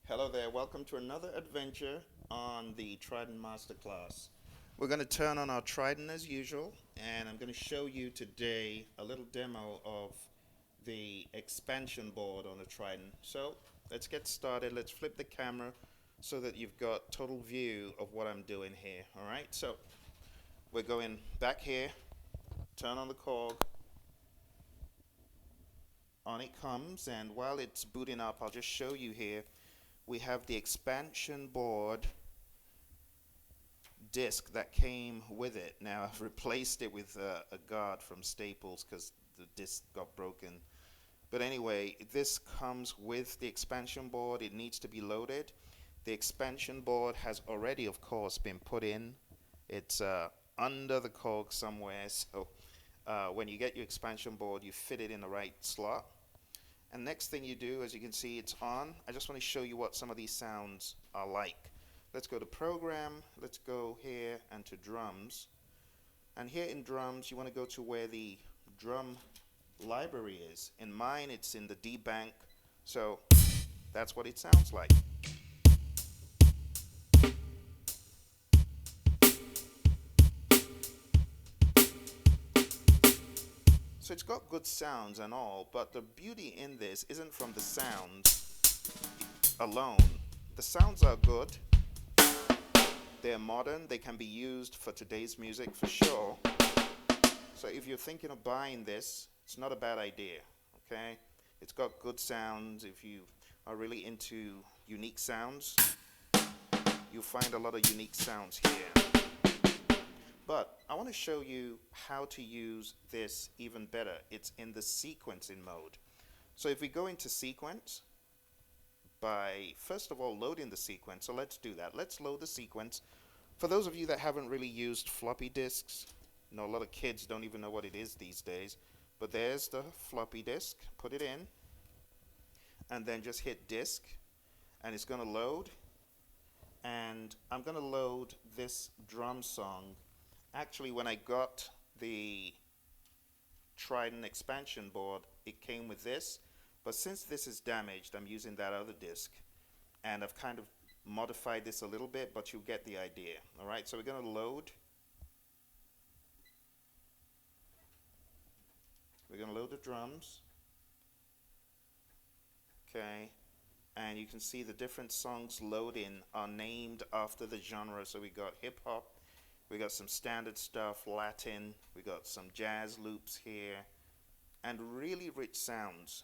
Hello there, welcome to another adventure on the Triton Masterclass. We're going to turn on our Triton as usual, and I'm going to show you today a little demo of the expansion board on the Triton. So let's get started. Let's flip the camera so that you've got total view of what I'm doing here. Alright, so we're going back here, turn on the KORG, on it comes, and while it's booting up, I'll just show you here. We have the expansion board disc that came with it. Now I've replaced it with a guard from Staples because the disc got broken. But anyway, this comes with the expansion board. It needs to be loaded. The expansion board has already, of course, been put in. It's under the KORG somewhere. So when you get your expansion board, you fit it in the right slot. And next thing you do, as you can see, it's on. I just want to show you what some of these sounds are like. Let's go to Program, let's go here and to Drums. And here in Drums, you want to go to where the drum library is. In mine, it's in the D bank, so that's what it sounds like. So it's got good sounds and all, but the beauty in this isn't from the sounds alone. The sounds are good. They're modern. They can be used for today's music for sure. So if you're thinking of buying this, it's not a bad idea, okay? It's got good sounds. If you are really into unique sounds, you'll find a lot of unique sounds here. But I want to show you how to use this even better. It's in the sequencing mode. So if we go into sequence, by first of all loading the sequence, so let's do that. Let's load the sequence. For those of you that haven't really used floppy disks, a lot of kids don't even know what it is these days, but there's the floppy disk. Put it in, and then just hit disk, and it's going to load. And I'm going to load this drum song. Actually, when I got the Triton expansion board, it came with this, but since this is damaged, I'm using that other disc, and I've kind of modified this a little bit, but you get the idea. Alright, so we're going to load. We're going to load the drums. Okay, and you can see the different songs loading are named after the genre. So we got hip hop, we got some standard stuff, Latin, we got some jazz loops here, and really rich sounds,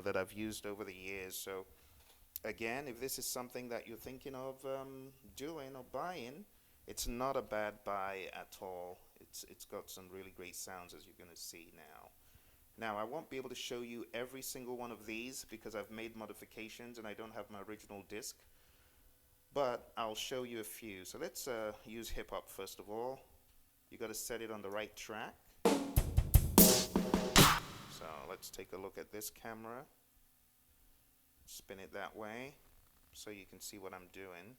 that I've used over the years. So again, if this is something that you're thinking of doing or buying, it's not a bad buy at all. It's got some really great sounds, as you're going to see now. Now, I won't be able to show you every single one of these because I've made modifications and I don't have my original disc. But I'll show you a few. So let's use hip hop first of all. You got to set it on the right track. So let's take a look at this camera. Spin it that way so you can see what I'm doing.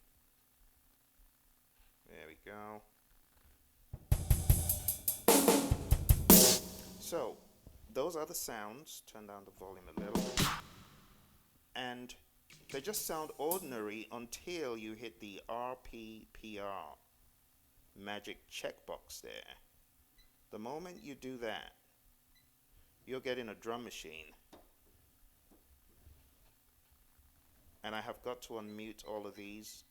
There we go. So those are the sounds. Turn down the volume a little. And they just sound ordinary until you hit the RPPR magic checkbox there. The moment you do that, you're getting a drum machine. And I have got to unmute all of these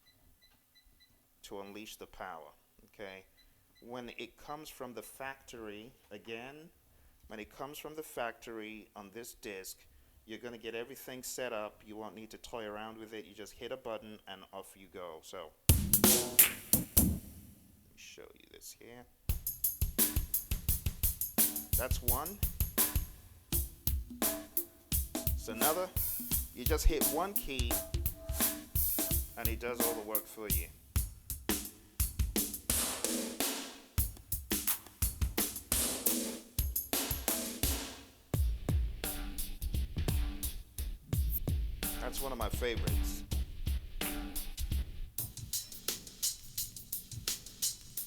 to unleash the power. Okay, when it comes from the factory, again, when it comes from the factory on this disc, you're going to get everything set up. You won't need to toy around with it. You just hit a button and off you go. So let me show you this here. That's one. So another, you just hit one key and it does all the work for you. That's one of my favorites.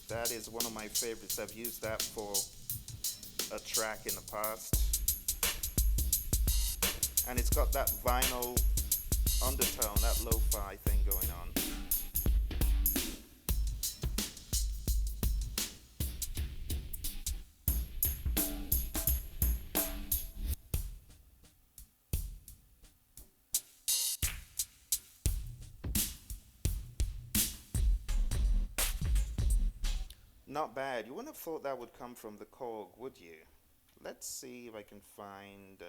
That is one of my favorites. I've used that for a track in the past. And it's got that vinyl undertone, that low lo-fi thing going on. Not bad. You wouldn't have thought that would come from the KORG, would you? Let's see if I can find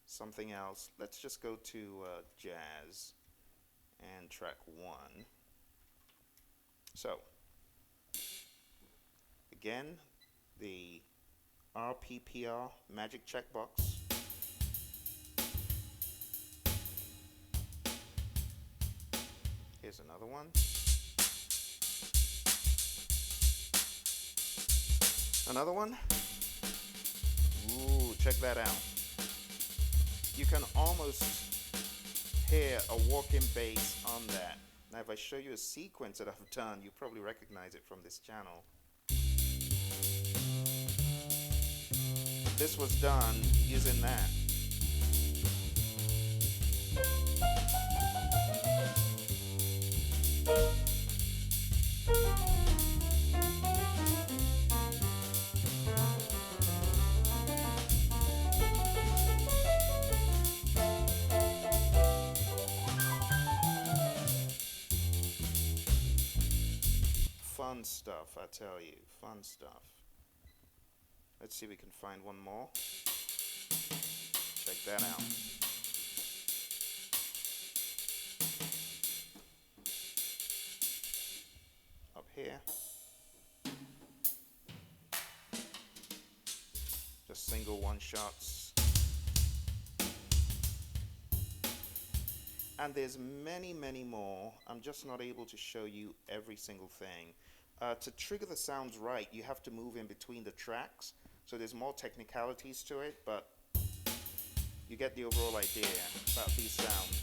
something else. Let's just go to Jazz and track 1. So, again, the RPPR magic checkbox. Here's another one. Another one. Ooh, check that out. You can almost hear a walking bass on that. Now if I show you a sequence that I've done, you probably recognize it from this channel. This was done using that. Fun stuff, I tell you, fun stuff. Let's see if we can find one more. Check that out. Up here. Just single one shots. And there's many, many more. I'm just not able to show you every single thing. To trigger the sounds right, you have to move in between the tracks. So there's more technicalities to it, but you get the overall idea about these sounds.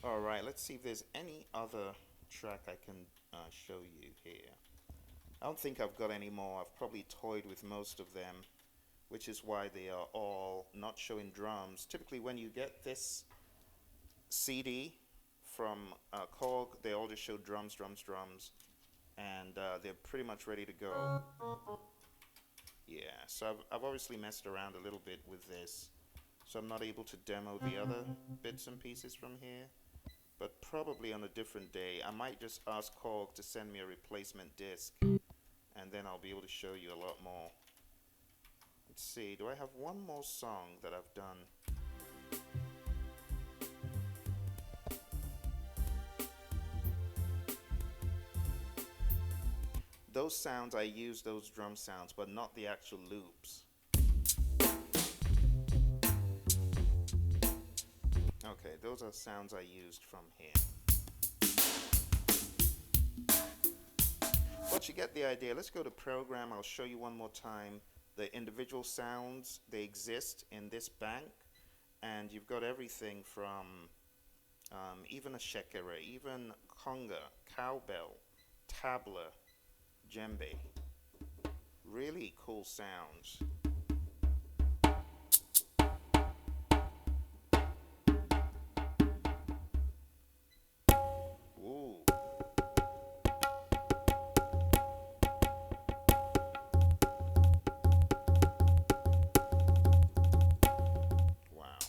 Alright, let's see if there's any other track I can show you here. I don't think I've got any more. I've probably toyed with most of them, which is why they are all not showing drums. Typically when you get this CD from KORG, they all just show drums, drums, drums, and they're pretty much ready to go. Yeah, so I've obviously messed around a little bit with this, so I'm not able to demo the other bits and pieces from here, but probably on a different day. I might just ask KORG to send me a replacement disc, and then I'll be able to show you a lot more. Let's see, do I have one more song that I've done? Those sounds, I use those drum sounds, but not the actual loops. Okay, those are sounds I used from here. But you get the idea. Let's go to program. I'll show you one more time. The individual sounds, they exist in this bank, and you've got everything from even a shekere, even conga, cowbell, tabla, djembe. Really cool sounds. Ooh. Wow.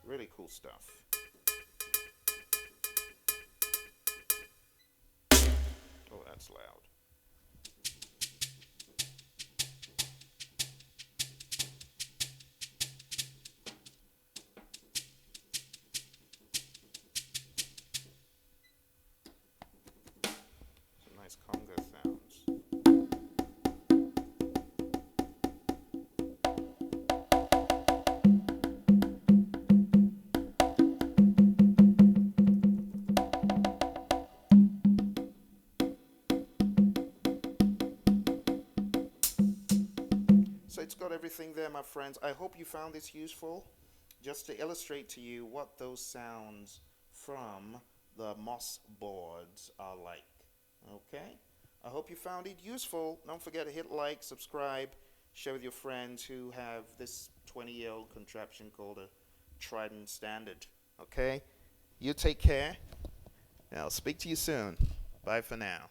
Really cool stuff. Oh, that's loud. Some nice conga sounds. So it's got everything there, my friends. I hope you found this useful, just to illustrate to you what those sounds from the Moss boards are like. Okay? I hope you found it useful. Don't forget to hit like, subscribe, Share with your friends who have this 20-year-old contraption called a Triton Standard. Okay? You take care. And I'll speak to you soon. Bye for now.